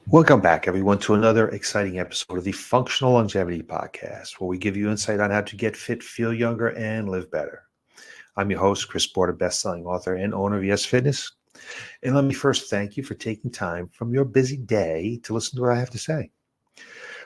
Welcome back, everyone, to another exciting episode of the Functional Longevity Podcast, where we give you insight on how to get fit, feel younger, and live better. I'm your host, Chris Porter, best-selling author and owner of Y.E.S Fitness. And let me first thank you for taking time from your busy day to listen to what I have to say.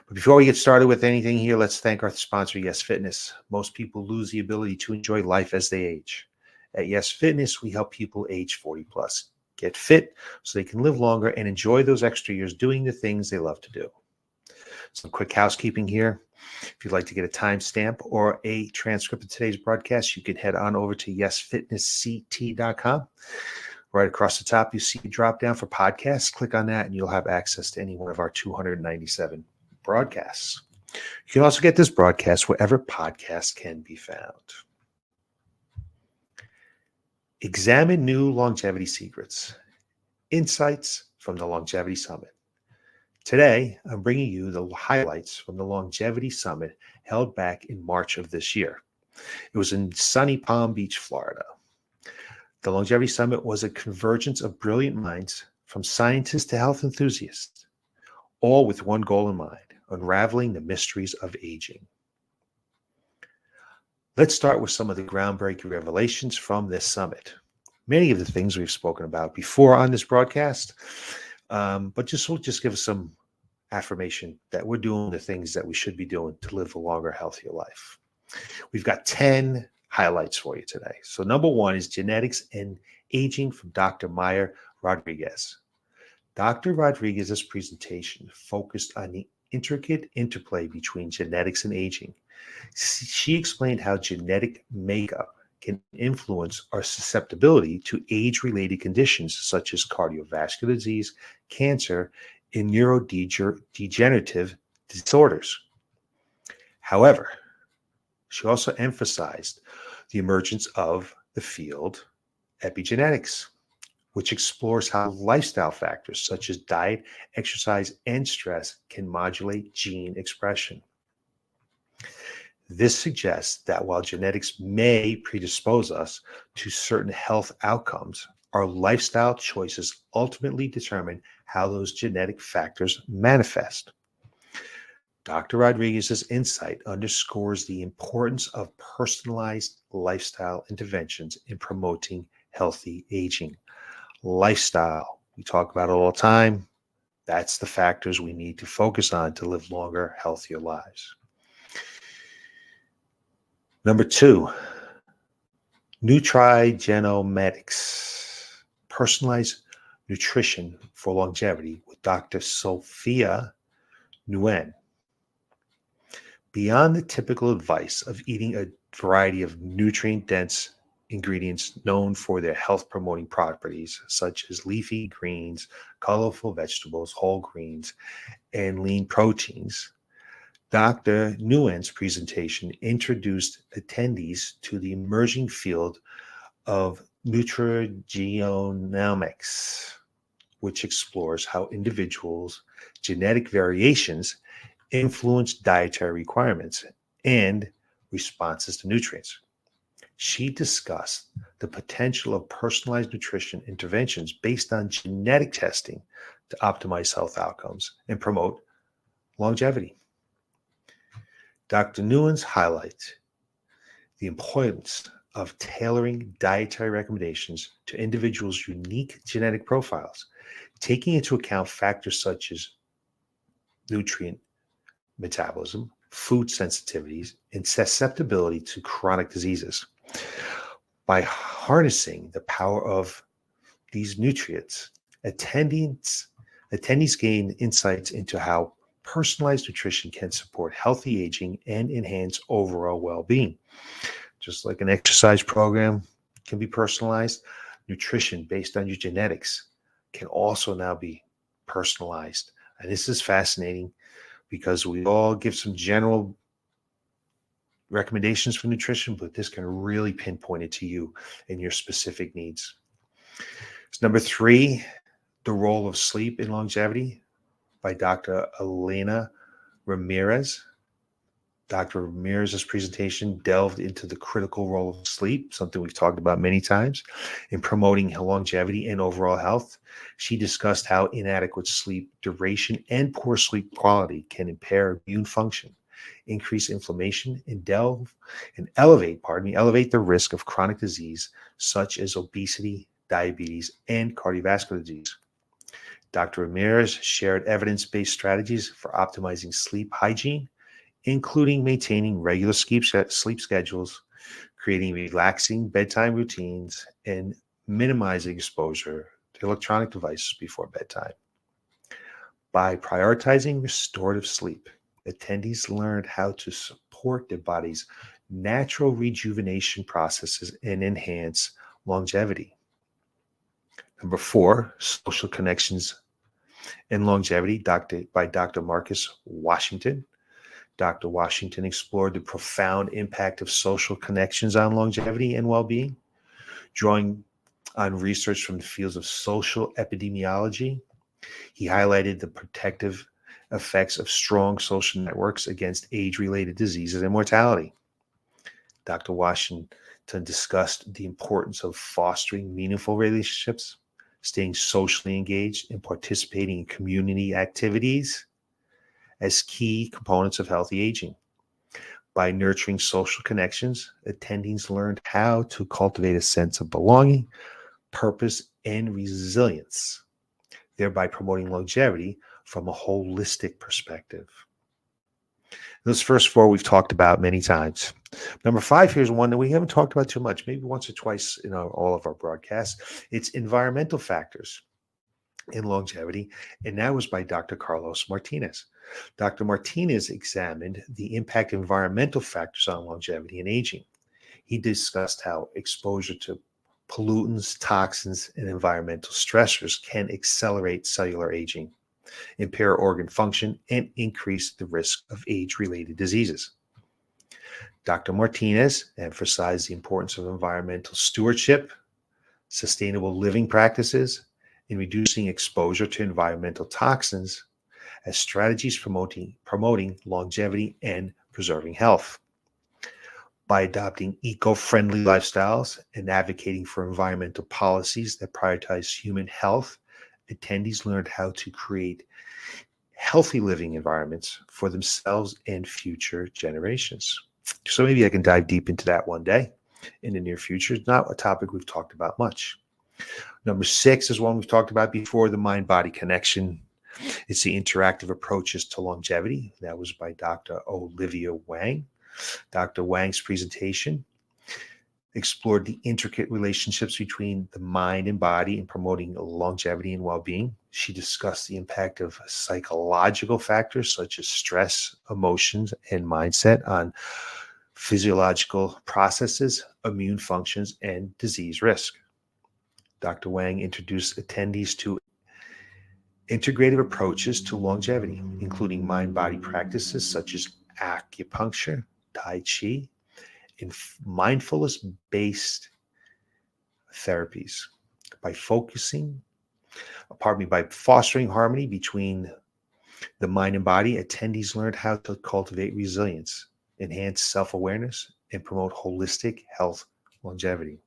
But before we get started with anything here, let's thank our sponsor, Y.E.S Fitness. Most people lose the ability to enjoy life as they age. At Y.E.S Fitness, we help people age 40 plus get fit so they can live longer and enjoy those extra years doing the things they love to do. Some quick housekeeping here. If you'd like to get a timestamp or a transcript of today's broadcast, you can head on over to yesfitnessct.com. Right across the top, you see a drop down for podcasts. Click on that and you'll have access to any one of our 297 broadcasts. You can also get this broadcast wherever podcasts can be found. Examine new longevity secrets. Insights from the Longevity Summit. Today, I'm bringing you the highlights from the Longevity Summit held back in March of this year. It was in sunny Palm Beach, Florida. The Longevity Summit was a convergence of brilliant minds, from scientists to health enthusiasts, all with one goal in mind: unraveling the mysteries of aging. Let's start with some of the groundbreaking revelations from this summit. Many of the things we've spoken about before on this broadcast, but we'll just give us some affirmation that we're doing the things that we should be doing to live a longer, healthier life. We've got 10 highlights for you today. So number one is genetics and aging from Dr. Maya Rodriguez. Dr. Rodriguez's presentation focused on the intricate interplay between genetics and aging. She explained how genetic makeup can influence our susceptibility to age-related conditions such as cardiovascular disease, cancer, and neurodegenerative disorders. However, she also emphasized the emergence of the field epigenetics, which explores how lifestyle factors such as diet, exercise, and stress can modulate gene expression. This suggests that while genetics may predispose us to certain health outcomes, our lifestyle choices ultimately determine how those genetic factors manifest. Dr. Rodriguez's insight underscores the importance of personalized lifestyle interventions in promoting healthy aging. Lifestyle, we talk about it all the time. That's the factors we need to focus on to live longer, healthier lives. Number two, nutrigenomatics, personalized nutrition for longevity with Dr. Sophia Nguyen. Beyond the typical advice of eating a variety of nutrient-dense ingredients known for their health-promoting properties, such as leafy greens, colorful vegetables, whole grains, and lean proteins, Dr. Nguyen's presentation introduced attendees to the emerging field of nutrigenomics, which explores how individuals' genetic variations influence dietary requirements and responses to nutrients. She discussed the potential of personalized nutrition interventions based on genetic testing to optimize health outcomes and promote longevity. Dr. Nguyen's highlights the importance of tailoring dietary recommendations to individuals' unique genetic profiles, taking into account factors such as nutrient metabolism, food sensitivities, and susceptibility to chronic diseases. By harnessing the power of these nutrients, attendees gain insights into how personalized nutrition can support healthy aging and enhance overall well-being. Just like an exercise program can be personalized, nutrition based on your genetics can also now be personalized. And this is fascinating because we all give some general recommendations for nutrition, but this can really pinpoint it to you and your specific needs. So number three, the role of sleep in longevity by Dr. Elena Ramirez. Dr. Ramirez's presentation delved into the critical role of sleep, something we've talked about many times, in promoting longevity and overall health. She discussed how inadequate sleep duration and poor sleep quality can impair immune function, increase inflammation, and elevate the risk of chronic disease such as obesity, diabetes, and cardiovascular disease. Dr. Ramirez shared evidence-based strategies for optimizing sleep hygiene, including maintaining regular sleep schedules, creating relaxing bedtime routines, and minimizing exposure to electronic devices before bedtime. By prioritizing restorative sleep, attendees learned how to support their body's natural rejuvenation processes and enhance longevity. Number four, social connections and longevity, by Dr. Marcus Washington. Dr. Washington explored the profound impact of social connections on longevity and well-being, drawing on research from the fields of social epidemiology. He highlighted the protective effects of strong social networks against age-related diseases and mortality. Dr. Washington discussed the importance of fostering meaningful relationships, staying socially engaged, and participating in community activities as key components of healthy aging. By nurturing social connections, attendees learned how to cultivate a sense of belonging, purpose, and resilience, thereby promoting longevity from a holistic perspective. Those first four we've talked about many times. Number five, here's one that we haven't talked about too much, maybe once or twice in all of our broadcasts. It's environmental factors in longevity, and that was by Dr. Carlos Martinez. Dr. Martinez examined the impact of environmental factors on longevity and aging. He discussed how exposure to pollutants, toxins, and environmental stressors can accelerate cellular aging, impair organ function, and increase the risk of age-related diseases. Dr. Martinez emphasized the importance of environmental stewardship, sustainable living practices, and reducing exposure to environmental toxins as strategies promoting longevity and preserving health. By adopting eco-friendly lifestyles and advocating for environmental policies that prioritize human health, attendees learned how to create healthy living environments for themselves and future generations. So maybe I can dive deep into that one day in the near future. It's not a topic we've talked about much. Number six is one we've talked about before, the mind-body connection. It's the interactive approaches to longevity. That was by Dr. Olivia Wang. Dr. Wang's presentation explored the intricate relationships between the mind and body in promoting longevity and well-being. She discussed the impact of psychological factors such as stress, emotions, and mindset on physiological processes, immune functions, and disease risk. Dr. Wang introduced attendees to integrative approaches to longevity, including mind-body practices such as acupuncture, Tai Chi, and mindfulness-based therapies. By fostering harmony between the mind and body, attendees learned how to cultivate resilience, enhance self-awareness, and promote holistic health longevity.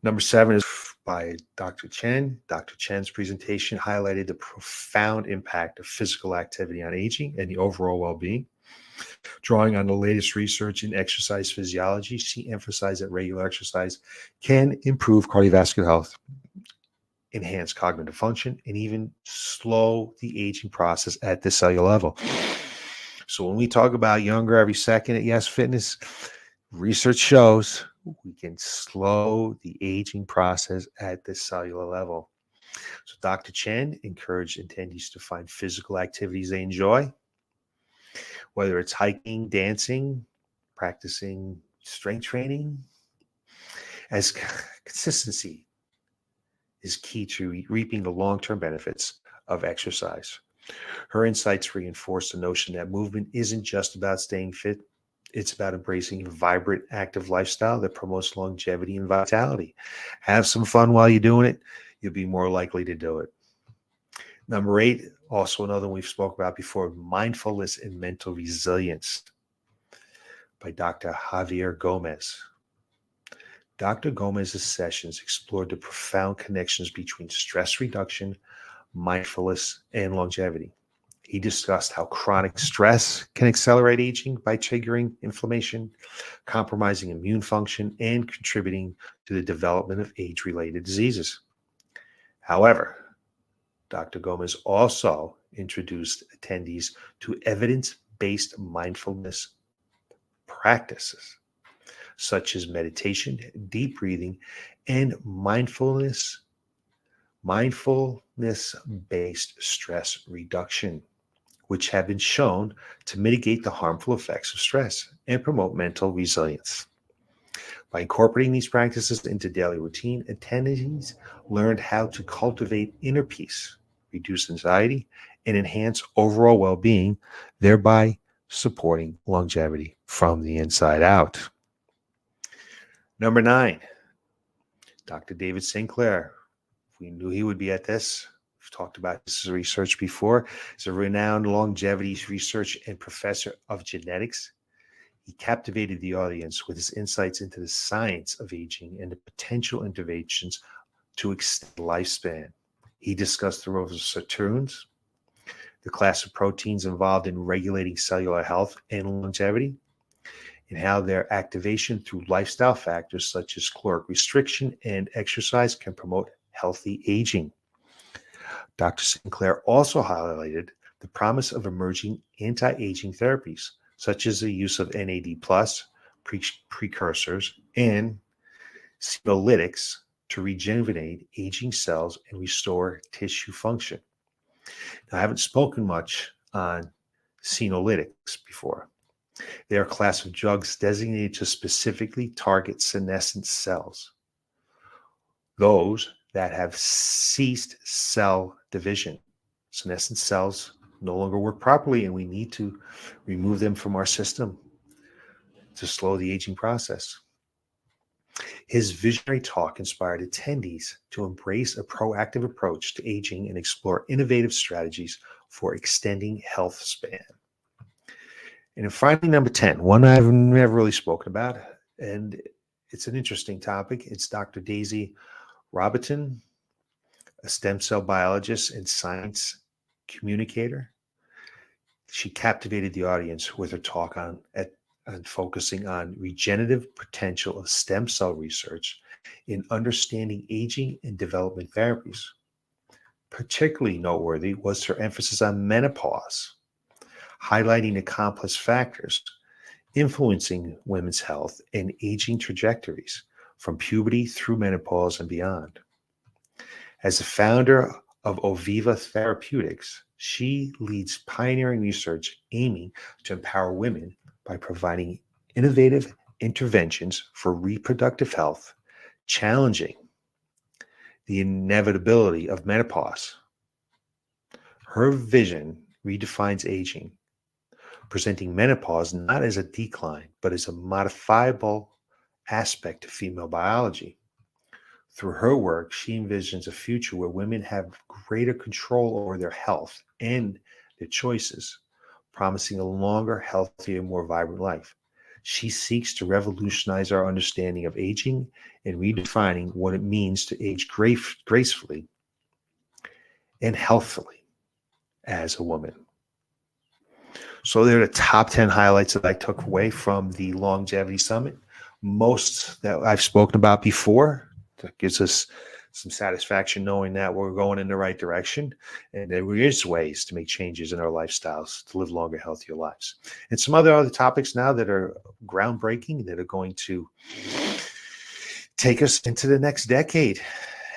Number seven is by Dr. Chen. Dr. Chen's presentation highlighted the profound impact of physical activity on aging and the overall well-being. Drawing on the latest research in exercise physiology, she emphasized that regular exercise can improve cardiovascular health, enhance cognitive function, and even slow the aging process at the cellular level. So when we talk about younger every second at Y.E.S Fitness, research shows we can slow the aging process at the cellular level. So Dr. Chen encouraged attendees to find physical activities they enjoy, whether it's hiking, dancing, practicing strength training, as consistency is key to reaping the long-term benefits of exercise. Her insights reinforce the notion that movement isn't just about staying fit. It's about embracing a vibrant, active lifestyle that promotes longevity and vitality. Have some fun while you're doing it. You'll be more likely to do it. Number 8, also another one we've spoken about before, mindfulness and mental resilience by Dr. Javier Gomez. Dr. Gomez's sessions explored the profound connections between stress reduction, mindfulness, and longevity. He discussed how chronic stress can accelerate aging by triggering inflammation, compromising immune function, and contributing to the development of age-related diseases. However, Dr. Gomez also introduced attendees to evidence-based mindfulness practices, such as meditation, deep breathing, and mindfulness-based stress reduction, which have been shown to mitigate the harmful effects of stress and promote mental resilience. By incorporating these practices into daily routine, attendees learned how to cultivate inner peace, reduce anxiety, and enhance overall well-being, thereby supporting longevity from the inside out. Number 9, Dr. David Sinclair. We knew he would be at this. We've talked about this research before. He's a renowned longevity researcher and professor of genetics. He captivated the audience with his insights into the science of aging and the potential interventions to extend lifespan. He discussed the roles of sirtuins, the class of proteins involved in regulating cellular health and longevity, and how their activation through lifestyle factors such as caloric restriction and exercise can promote healthy aging. Dr. Sinclair also highlighted the promise of emerging anti-aging therapies, such as the use of NAD+, precursors, and senolytics to rejuvenate aging cells and restore tissue function. Now, I haven't spoken much on senolytics before. They are a class of drugs designated to specifically target senescent cells, those that have ceased cell division. Senescent cells no longer work properly, and we need to remove them from our system to slow the aging process. His visionary talk inspired attendees to embrace a proactive approach to aging and explore innovative strategies for extending health span. And then finally, number 10, one I've never really spoken about, and it's an interesting topic. It's Dr. Daisy Robertson, a stem cell biologist and science communicator. She captivated the audience with her talk on focusing on regenerative potential of stem cell research in understanding aging and development therapies. Particularly noteworthy was her emphasis on menopause, highlighting the complex factors influencing women's health and aging trajectories from puberty through menopause and beyond. As the founder of Oviva Therapeutics, she leads pioneering research aiming to empower women by providing innovative interventions for reproductive health, challenging the inevitability of menopause. Her vision redefines aging, presenting menopause not as a decline, but as a modifiable aspect of female biology. Through her work, she envisions a future where women have greater control over their health and their choices, promising a longer, healthier, more vibrant life. She seeks to revolutionize our understanding of aging and redefining what it means to age gracefully and healthfully as a woman. So there are the top 10 highlights that I took away from the Longevity Summit. Most that I've spoken about before. That gives us some satisfaction knowing that we're going in the right direction, and there is ways to make changes in our lifestyles to live longer, healthier lives. And some other topics now that are groundbreaking that are going to take us into the next decade,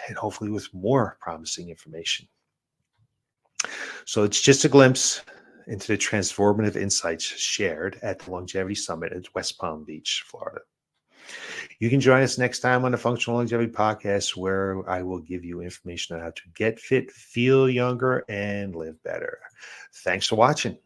and hopefully with more promising information. So it's just a glimpse into the transformative insights shared at the Longevity Summit at West Palm Beach, Florida. You can join us next time on the Functional Longevity Podcast, where I will give you information on how to get fit, feel younger, and live better. Thanks for watching.